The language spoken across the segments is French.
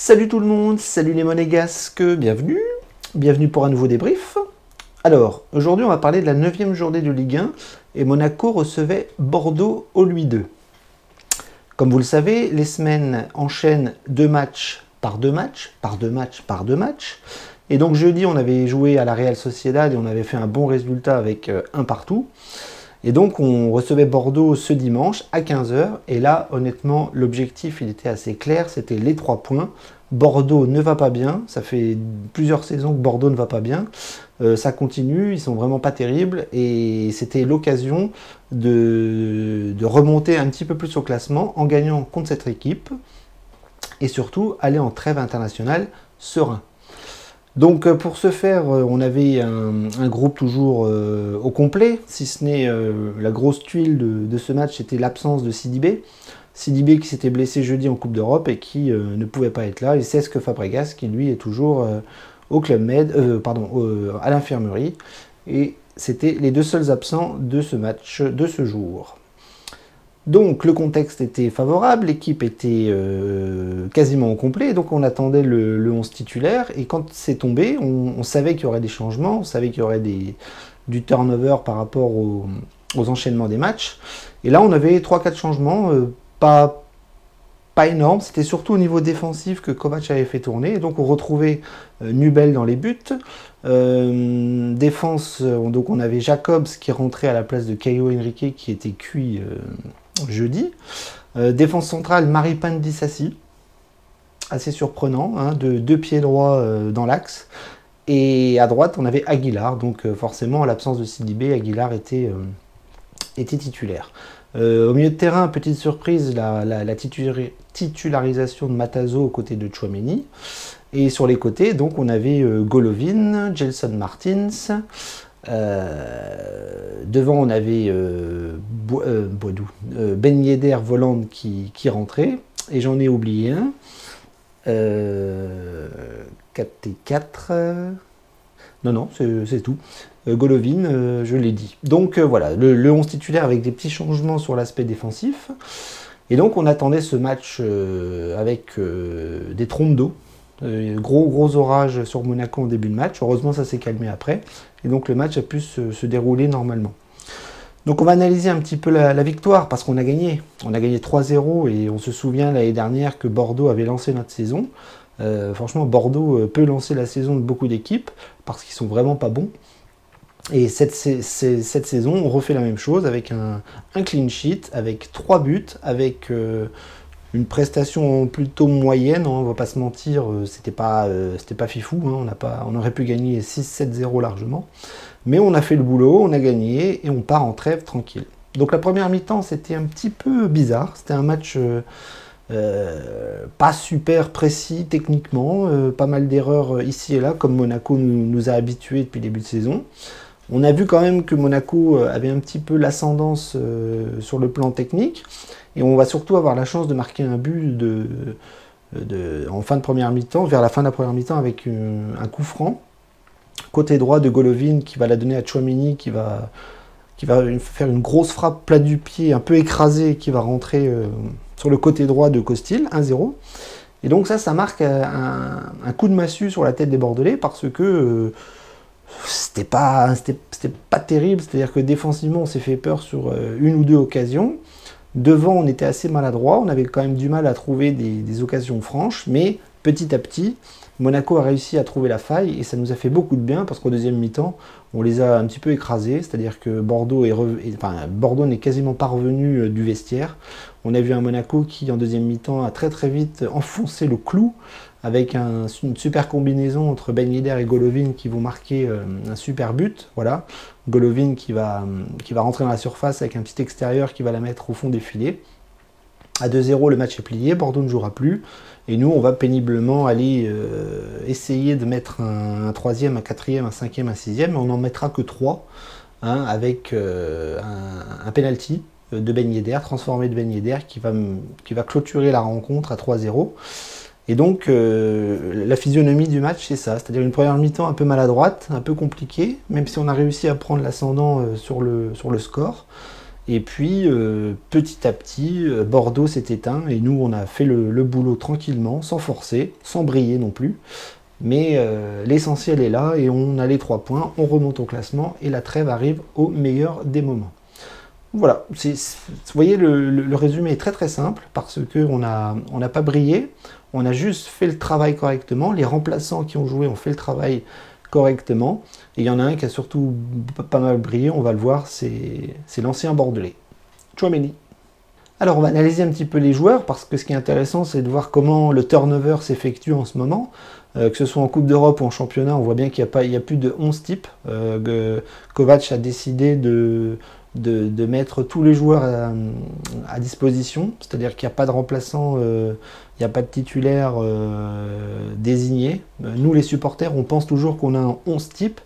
Salut tout le monde, salut les monégasques, bienvenue pour un nouveau débrief. Alors, aujourd'hui on va parler de la 9e journée de Ligue 1 et Monaco recevait Bordeaux au Louis II. Comme vous le savez, les semaines enchaînent 2 matchs par 2 matchs, par 2 matchs par 2 matchs. Et donc jeudi on avait joué à la Real Sociedad et on avait fait un bon résultat avec un partout. Et donc on recevait Bordeaux ce dimanche à 15 h. Et là, honnêtement, l'objectif il était assez clair, c'était les 3 points. Bordeaux ne va pas bien, ça fait plusieurs saisons que Bordeaux ne va pas bien. Ça continue, ils sont vraiment pas terribles. Et c'était l'occasion de remonter un petit peu plus au classement en gagnant contre cette équipe. Et surtout, aller en trêve internationale serein. Donc pour ce faire, on avait un groupe toujours au complet, si ce n'est la grosse tuile de ce match, c'était l'absence de Sidibé. Sidibé qui s'était blessé jeudi en Coupe d'Europe et qui ne pouvait pas être là. Et Cesc Fabregas qui lui est toujours au Club Med, à l'infirmerie. Et c'était les deux seuls absents de ce match, de ce jour. Donc le contexte était favorable, l'équipe était quasiment au complet, donc on attendait le 11 titulaire, et quand c'est tombé, on savait qu'il y aurait des changements, on savait qu'il y aurait du turnover par rapport aux enchaînements des matchs, et là on avait 3-4 changements, pas énormes, c'était surtout au niveau défensif que Kovac avait fait tourner, et donc on retrouvait Nubel dans les buts, défense, donc on avait Jacobs qui rentrait à la place de Caio Henrique qui était cuit jeudi. Défense centrale, Maripane Dissassi, assez surprenant, hein, de 2 pieds droits dans l'axe. Et à droite, on avait Aguilar, donc forcément, à l'absence de Sidibé, Aguilar était titulaire. Au milieu de terrain, petite surprise, la titularisation de Matazo aux côtés de Tchouaméni. Et sur les côtés, donc, on avait Golovin, Gelson Martins. Devant on avait Ben Yedder Voland qui rentrait, et j'en ai oublié un, 4T4, non c'est tout, Golovin, je l'ai dit. Donc voilà, le 11 titulaire avec des petits changements sur l'aspect défensif, et donc on attendait ce match avec des trompes d'eau. Gros orage sur Monaco en début de match. Heureusement, ça s'est calmé après. Et donc, le match a pu se dérouler normalement. Donc, on va analyser un petit peu la victoire parce qu'on a gagné. On a gagné 3-0 et on se souvient l'année dernière que Bordeaux avait lancé notre saison. Franchement, Bordeaux peut lancer la saison de beaucoup d'équipes parce qu'ils sont vraiment pas bons. Et cette saison, on refait la même chose avec un clean sheet, avec 3 buts, avec une prestation plutôt moyenne, hein, on va pas se mentir, c'était pas fifou, hein, on aurait pu gagner 6-7-0 largement, mais on a fait le boulot, on a gagné et on part en trêve tranquille. Donc la première mi-temps c'était un petit peu bizarre, c'était un match pas super précis techniquement, pas mal d'erreurs ici et là comme Monaco nous a habitués depuis le début de saison. On a vu quand même que Monaco avait un petit peu l'ascendance sur le plan technique. Et on va surtout avoir la chance de marquer un but en fin de première mi-temps, vers la fin de la première mi-temps, avec un coup franc. Côté droit de Golovin qui va la donner à Tchouaméni, qui va faire une grosse frappe plat du pied, un peu écrasée, qui va rentrer sur le côté droit de Costil, 1-0. Et donc ça marque un coup de massue sur la tête des Bordelais, parce que c'était pas terrible, c'est-à-dire que défensivement on s'est fait peur sur une ou deux occasions. Devant, on était assez maladroit, on avait quand même du mal à trouver des occasions franches, mais petit à petit, Monaco a réussi à trouver la faille et ça nous a fait beaucoup de bien parce qu'au deuxième mi-temps, on les a un petit peu écrasés, c'est-à-dire que Bordeaux n'est quasiment pas revenu du vestiaire. On a vu un Monaco qui, en deuxième mi-temps, a très vite enfoncé le clou avec une super combinaison entre Ben Yedder et Golovin qui vont marquer un super but. Voilà. Golovin qui va rentrer dans la surface avec un petit extérieur qui va la mettre au fond des filets. À 2-0, le match est plié, Bordeaux ne jouera plus. Et nous, on va péniblement aller essayer de mettre un 3e, un 4e, un 5e, un 6e, mais on n'en mettra que 3, hein, avec un penalty de Ben Yedder, transformé de Ben Yedder, qui va clôturer la rencontre à 3-0. Et donc, la physionomie du match, c'est ça. C'est-à-dire une première mi-temps un peu maladroite, un peu compliquée, même si on a réussi à prendre l'ascendant sur le score. Et puis, petit à petit, Bordeaux s'est éteint et nous, on a fait le boulot tranquillement, sans forcer, sans briller non plus. Mais l'essentiel est là et on a les 3 points, on remonte au classement et la trêve arrive au meilleur des moments. Voilà, vous voyez, le résumé est très très simple parce qu'on n'a pas brillé, on a juste fait le travail correctement, les remplaçants qui ont joué ont fait le travail correctement, et il y en a un qui a surtout pas mal brillé, on va le voir, c'est l'ancien Bordelais, Tchouaméni. Alors on va analyser un petit peu les joueurs parce que ce qui est intéressant c'est de voir comment le turnover s'effectue en ce moment. Que ce soit en Coupe d'Europe ou en championnat, on voit bien qu'il n'y a plus de 11 types. Kovac a décidé de mettre tous les joueurs à disposition, c'est-à-dire qu'il n'y a pas de remplaçant, il n'y a pas de titulaire désigné. Nous les supporters, on pense toujours qu'on a un 11 type,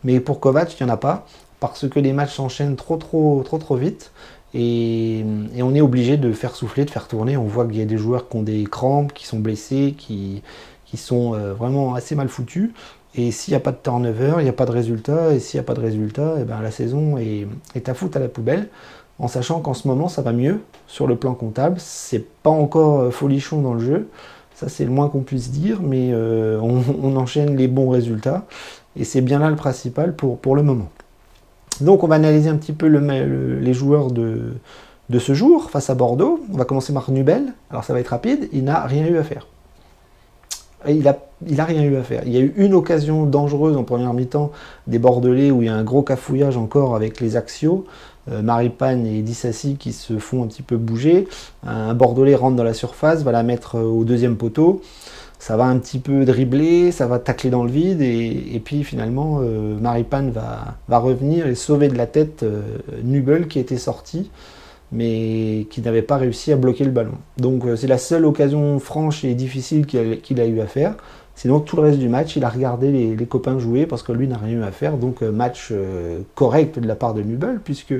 mais pour Kovac, il n'y en a pas, parce que les matchs s'enchaînent trop vite. Et on est obligé de faire souffler, de faire tourner. On voit qu'il y a des joueurs qui ont des crampes, qui sont blessés, qui sont vraiment assez mal foutus. Et s'il n'y a pas de turnover, il n'y a pas de résultat. Et s'il n'y a pas de résultat, et ben la saison est à foutre à la poubelle. En sachant qu'en ce moment, ça va mieux sur le plan comptable. C'est pas encore folichon dans le jeu. Ça, c'est le moins qu'on puisse dire. Mais on enchaîne les bons résultats. Et c'est bien là le principal pour le moment. Donc on va analyser un petit peu les joueurs de ce jour face à Bordeaux. On va commencer par Nubel. Alors ça va être rapide. Il n'a rien eu à faire. Il a rien eu à faire. Il y a eu une occasion dangereuse en première mi-temps des Bordelais où il y a un gros cafouillage encore avec les axiaux. Maripane et Dissassi qui se font un petit peu bouger. Un Bordelais rentre dans la surface, va la mettre au deuxième poteau. Ça va un petit peu dribbler, ça va tacler dans le vide et puis finalement Maripane va revenir et sauver de la tête Nubel qui était sorti mais qui n'avait pas réussi à bloquer le ballon. Donc c'est la seule occasion franche et difficile qu'il a eu à faire. Sinon tout le reste du match, il a regardé les copains jouer parce que lui n'a rien eu à faire. Donc match correct de la part de Nubel puisque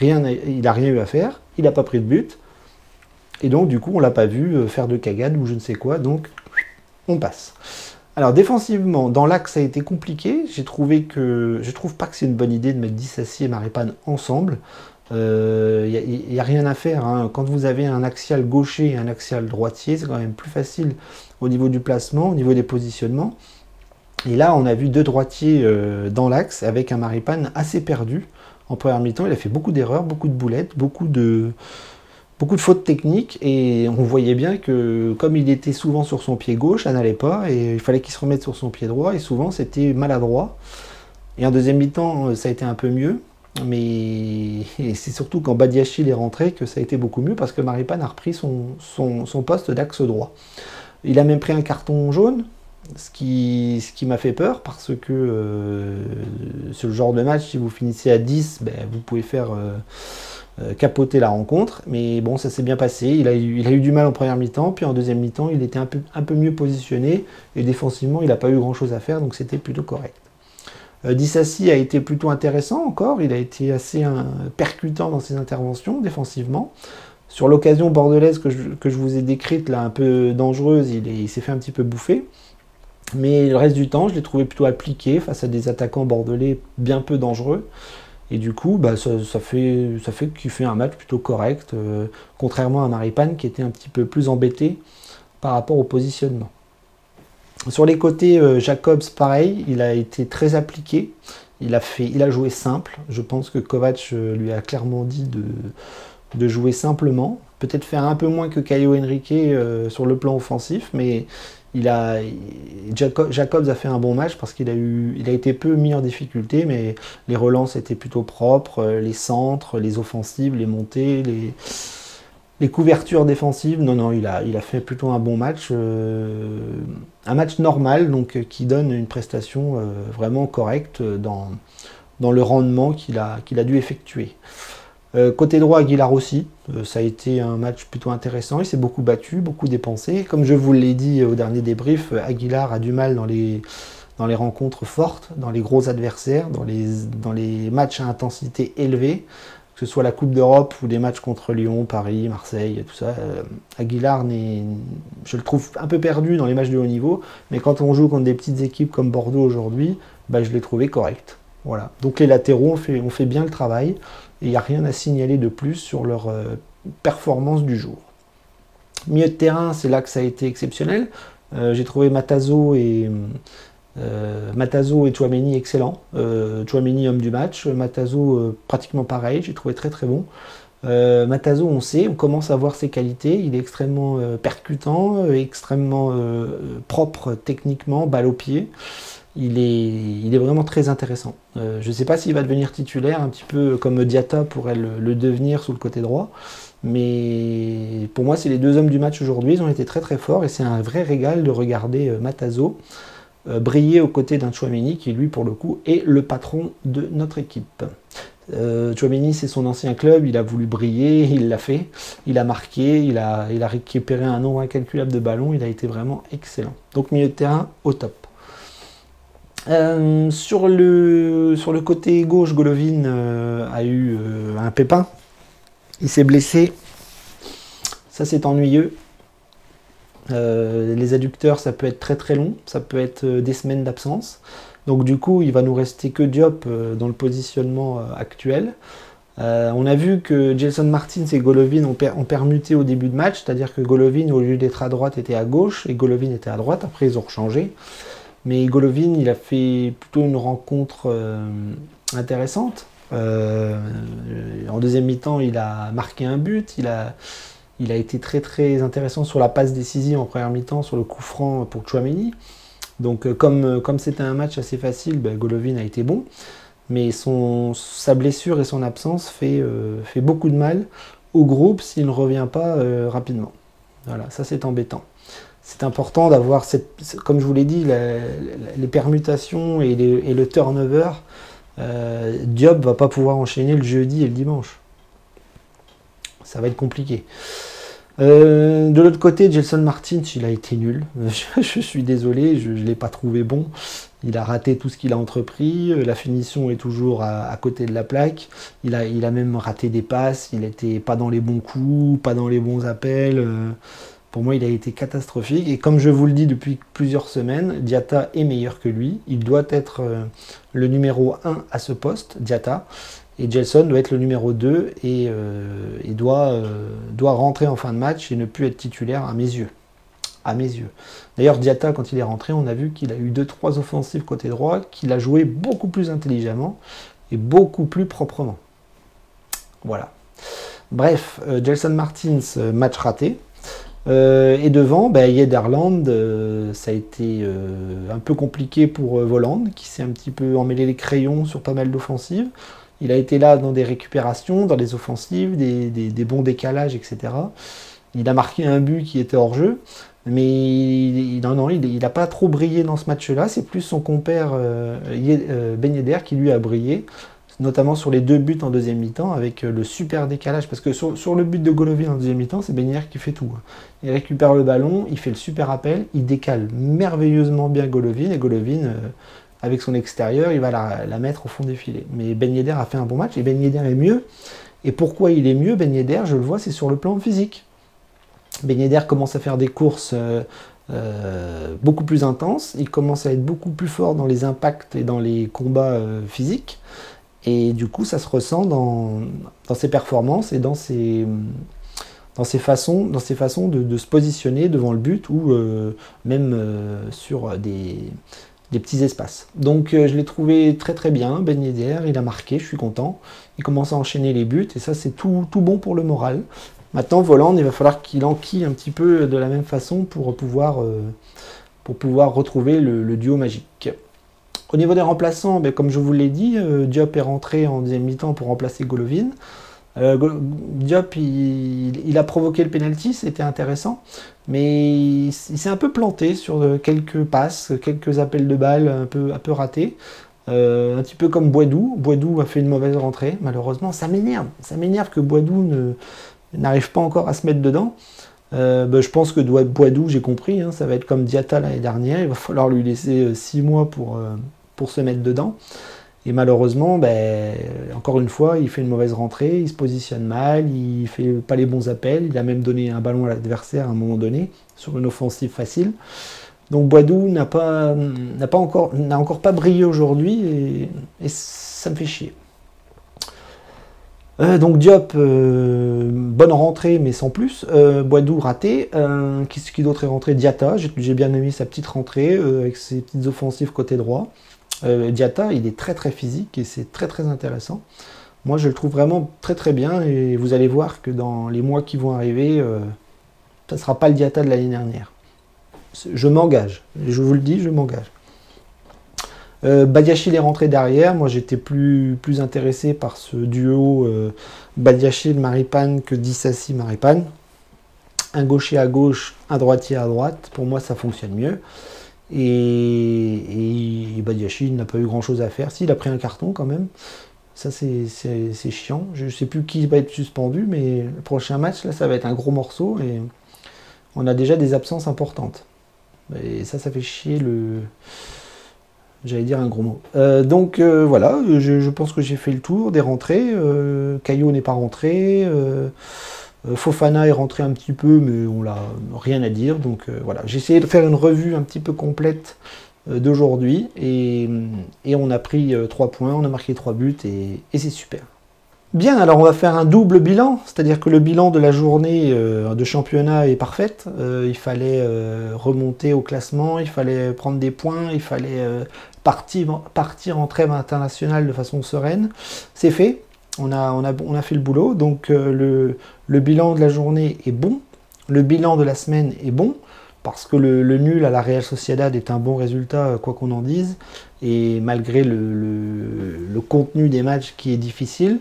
il n'a rien eu à faire, il n'a pas pris de but. Et donc du coup on l'a pas vu faire de cagade ou je ne sais quoi, donc on passe. Alors défensivement, dans l'axe ça a été compliqué. Je trouve pas que c'est une bonne idée de mettre Dissassi et Maripane ensemble. Il n'y a rien à faire, hein. Quand vous avez un axial gaucher et un axial droitier, c'est quand même plus facile au niveau du placement, au niveau des positionnements. Et là, on a vu deux droitiers dans l'axe avec un Maripane assez perdu. En première mi-temps, il a fait beaucoup d'erreurs, beaucoup de boulettes, beaucoup de fautes techniques. Et on voyait bien que comme il était souvent sur son pied gauche, ça n'allait pas. Et il fallait qu'il se remette sur son pied droit. Et souvent, c'était maladroit. Et en deuxième mi-temps, ça a été un peu mieux. Mais c'est surtout quand Badiachil est rentré que ça a été beaucoup mieux parce que Maripane a repris son poste d'axe droit. Il a même pris un carton jaune, ce qui m'a fait peur parce que ce genre de match, si vous finissez à 10, ben, vous pouvez faire capoter la rencontre. Mais bon, ça s'est bien passé. Il a eu du mal en première mi-temps, puis en deuxième mi-temps, il était un peu mieux positionné et défensivement, il n'a pas eu grand-chose à faire, donc c'était plutôt correct. Dissassi a été plutôt intéressant encore, il a été assez percutant dans ses interventions défensivement. Sur l'occasion bordelaise que je vous ai décrite, là, un peu dangereuse, il s'est fait un petit peu bouffer. Mais le reste du temps, je l'ai trouvé plutôt appliqué face à des attaquants bordelais bien peu dangereux. Et du coup, bah, ça fait qu'il fait un match plutôt correct, contrairement à Maripane qui était un petit peu plus embêté par rapport au positionnement. Sur les côtés, Jacobs, pareil, il a été très appliqué. Il a joué simple. Je pense que Kovac lui a clairement dit de jouer simplement. Peut-être faire un peu moins que Caio Henrique sur le plan offensif, mais Jacobs a fait un bon match parce qu'il a été peu mis en difficulté, mais les relances étaient plutôt propres, les centres, les offensives, les montées, les couvertures défensives. Non, il a fait plutôt un bon match, un match normal, donc qui donne une prestation vraiment correcte dans le rendement qu'il a dû effectuer. Côté droit, Aguilar aussi, ça a été un match plutôt intéressant, il s'est beaucoup battu, beaucoup dépensé. Comme je vous l'ai dit au dernier débrief, Aguilar a du mal dans les rencontres fortes, dans les gros adversaires, dans les matchs à intensité élevée, que ce soit la Coupe d'Europe ou des matchs contre Lyon, Paris, Marseille, tout ça. Aguilar, je le trouve un peu perdu dans les matchs de haut niveau, mais quand on joue contre des petites équipes comme Bordeaux aujourd'hui, bah, je l'ai trouvé correct. Voilà. Donc les latéraux ont fait bien le travail, et il n'y a rien à signaler de plus sur leur performance du jour. Milieu de terrain, c'est là que ça a été exceptionnel. J'ai trouvé Matazo et Tchouaméni excellents. Tchouaméni homme du match, Matazo pratiquement pareil, j'ai trouvé très très bon. Matazo, on commence à voir ses qualités, il est extrêmement percutant, extrêmement propre techniquement, balle au pied. Il est vraiment très intéressant. Je ne sais pas s'il va devenir titulaire, un petit peu comme Diatta pourrait le devenir sur le côté droit. Mais pour moi, c'est les deux hommes du match aujourd'hui. Ils ont été très très forts et c'est un vrai régal de regarder Matazo briller aux côtés d'un Tchouaméni qui, lui, pour le coup, est le patron de notre équipe. Tchouaméni, c'est son ancien club, il a voulu briller, il l'a fait, il a marqué, il a récupéré un nombre incalculable de ballons, il a été vraiment excellent. Donc milieu de terrain, au top. Sur le côté gauche, Golovin a eu un pépin. Il s'est blessé. Ça, c'est ennuyeux. Les adducteurs, ça peut être très très long. Ça peut être des semaines d'absence. Donc du coup, il va nous rester que Diop dans le positionnement actuel. On a vu que Gelson Martins et Golovin ont permuté au début de match. C'est-à-dire que Golovin, au lieu d'être à droite, était à gauche. Et Golovin était à droite. Après, ils ont rechangé. Mais Golovin, il a fait plutôt une rencontre intéressante. En deuxième mi-temps, il a marqué un but. Il a été très très intéressant sur la passe décisive en première mi-temps, sur le coup franc pour Tchouaméni. Donc comme c'était un match assez facile, Golovin a été bon. Mais sa blessure et son absence fait beaucoup de mal au groupe s'il ne revient pas rapidement. Voilà, ça c'est embêtant. C'est important d'avoir, comme je vous l'ai dit, les permutations et le turnover. Diop va pas pouvoir enchaîner le jeudi et le dimanche. Ça va être compliqué. De l'autre côté, Gelson Martins, il a été nul. Je suis désolé, je ne l'ai pas trouvé bon. Il a raté tout ce qu'il a entrepris. La finition est toujours à côté de la plaque. Il a même raté des passes. Il n'était pas dans les bons coups, pas dans les bons appels. Pour moi, il a été catastrophique. Et comme je vous le dis depuis plusieurs semaines, Diatta est meilleur que lui. Il doit être le numéro 1 à ce poste, Diatta. Et Gelson doit être le numéro 2 et doit rentrer en fin de match et ne plus être titulaire à mes yeux. À mes yeux. D'ailleurs, Diatta, quand il est rentré, on a vu qu'il a eu 2-3 offensives côté droit, qu'il a joué beaucoup plus intelligemment et beaucoup plus proprement. Voilà. Bref, Gelson Martins, match raté. Et devant, Yederland, ça a été un peu compliqué pour Voland, qui s'est un petit peu emmêlé les crayons sur pas mal d'offensives. Il a été là dans des récupérations, dans des offensives, des bons décalages, etc. Il a marqué un but qui était hors jeu, mais il n'a pas trop brillé dans ce match-là. C'est plus son compère Ben Yedder qui lui a brillé, notamment sur les 2 buts en deuxième mi-temps, avec le super décalage. Parce que sur le but de Golovin en deuxième mi-temps, c'est Ben Yedder qui fait tout. Il récupère le ballon, il fait le super appel, il décale merveilleusement bien Golovin, et Golovin... avec son extérieur, il va la mettre au fond des filets. Mais Ben Yedder a fait un bon match, et Ben Yedder est mieux. Et pourquoi il est mieux, Ben Yedder, je le vois, c'est sur le plan physique. Ben Yedder commence à faire des courses beaucoup plus intenses, il commence à être beaucoup plus fort dans les impacts et dans les combats physiques, et du coup ça se ressent dans ses performances et dans ses façons de se positionner devant le but, ou même sur des petits espaces. Donc je l'ai trouvé très très bien, Ben Yedder, il a marqué, je suis content. Il commence à enchaîner les buts, et ça c'est tout bon pour le moral. Maintenant, Voland, il va falloir qu'il enquille un petit peu de la même façon pour pouvoir retrouver le duo magique. Au niveau des remplaçants, comme je vous l'ai dit, Diop est rentré en deuxième mi-temps pour remplacer Golovin. Diop, il a provoqué le penalty, c'était intéressant, mais il s'est un peu planté sur quelques passes, quelques appels de balles un peu ratés. Un petit peu comme Boidou. Boidou a fait une mauvaise rentrée, malheureusement. Ça m'énerve que Boidou n'arrive pas encore à se mettre dedans. Je pense que Boidou, j'ai compris, hein, ça va être comme Diatta l'année dernière, il va falloir lui laisser 6 mois pour se mettre dedans. Et malheureusement, encore une fois, il fait une mauvaise rentrée, il se positionne mal, il fait pas les bons appels, il a même donné un ballon à l'adversaire à un moment donné, sur une offensive facile. Donc Boidou n'a encore pas brillé aujourd'hui et ça me fait chier. Donc Diop, bonne rentrée mais sans plus. Boidou raté. Qui d'autre est rentré? Diatta, j'ai bien aimé sa petite rentrée avec ses petites offensives côté droit. Diatta, il est très très physique et c'est très très intéressant. Moi je le trouve vraiment très très bien et vous allez voir que dans les mois qui vont arriver, ça ne sera pas le Diatta de l'année dernière. Je m'engage, je vous le dis, je m'engage. Badiachil est rentré derrière. Moi, j'étais plus intéressé par ce duo Badiachil-Maripane que Disasi-Maripane. Un gaucher à gauche, un droitier à droite. Pour moi, ça fonctionne mieux. Et Badiachil n'a pas eu grand-chose à faire. Si, il a pris un carton quand même. Ça, c'est chiant. Je ne sais plus qui va être suspendu, mais le prochain match, là, ça va être un gros morceau. Et on a déjà des absences importantes. Et ça fait chier le... J'allais dire un gros mot. Donc voilà, je pense que j'ai fait le tour des rentrées. Caillot n'est pas rentré. Fofana est rentré un petit peu, mais on l'a rien à dire. Donc voilà, j'ai essayé de faire une revue un petit peu complète d'aujourd'hui. Et on a pris 3 points, on a marqué 3 buts et c'est super. Bien, alors on va faire un double bilan, c'est-à-dire que le bilan de la journée de championnat est parfaite. Il fallait remonter au classement, il fallait prendre des points, il fallait partir en trêve internationale de façon sereine. C'est fait, on a fait le boulot, donc le bilan de la journée est bon, le bilan de la semaine est bon, parce que le nul à la Real Sociedad est un bon résultat, quoi qu'on en dise, et malgré le contenu des matchs qui est difficile,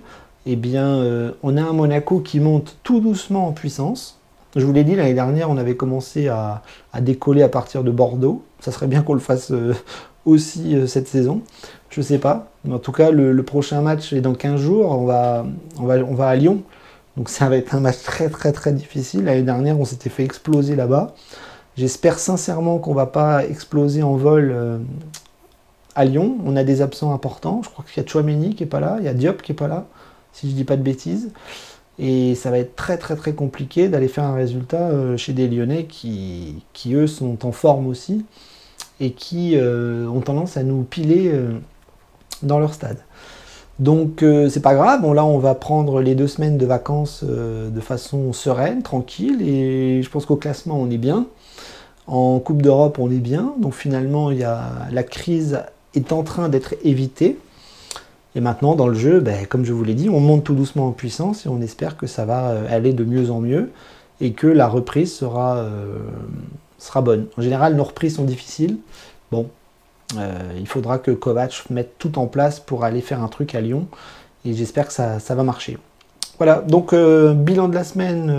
eh bien, on a un Monaco qui monte tout doucement en puissance. Je vous l'ai dit, l'année dernière, on avait commencé à décoller à partir de Bordeaux. Ça serait bien qu'on le fasse aussi cette saison. Je ne sais pas. Mais en tout cas, le prochain match est dans 15 jours. On va à Lyon. Donc ça va être un match très très très difficile. L'année dernière, on s'était fait exploser là-bas. J'espère sincèrement qu'on ne va pas exploser en vol à Lyon. On a des absents importants. Je crois qu'il y a Tchouaméni qui n'est pas là. Il y a Diop qui n'est pas là, si je ne dis pas de bêtises. Et ça va être très très très compliqué d'aller faire un résultat chez des Lyonnais qui eux sont en forme aussi et qui ont tendance à nous piler dans leur stade. Donc c'est pas grave, bon, là on va prendre les 2 semaines de vacances de façon sereine, tranquille, et je pense qu'au classement on est bien. En Coupe d'Europe on est bien, donc finalement la crise est en train d'être évitée. Et maintenant, dans le jeu, comme je vous l'ai dit, on monte tout doucement en puissance et on espère que ça va aller de mieux en mieux et que la reprise sera bonne. En général, nos reprises sont difficiles. Bon, il faudra que Kovac mette tout en place pour aller faire un truc à Lyon et j'espère que ça va marcher. Voilà, donc bilan de la semaine,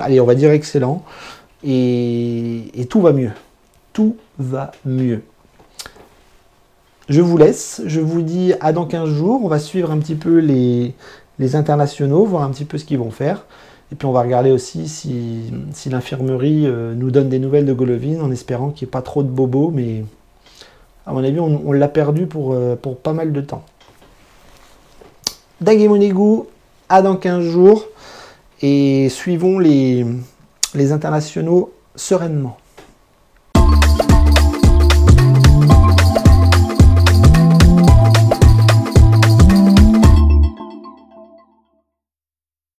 allez, on va dire excellent et tout va mieux. Tout va mieux. Je vous laisse, je vous dis à dans 15 jours, on va suivre un petit peu les internationaux, voir un petit peu ce qu'ils vont faire. Et puis on va regarder aussi si l'infirmerie nous donne des nouvelles de Golovin, en espérant qu'il n'y ait pas trop de bobos, mais à mon avis on l'a perdu pour pas mal de temps. Daguet Monégou, à dans 15 jours, et suivons les internationaux sereinement.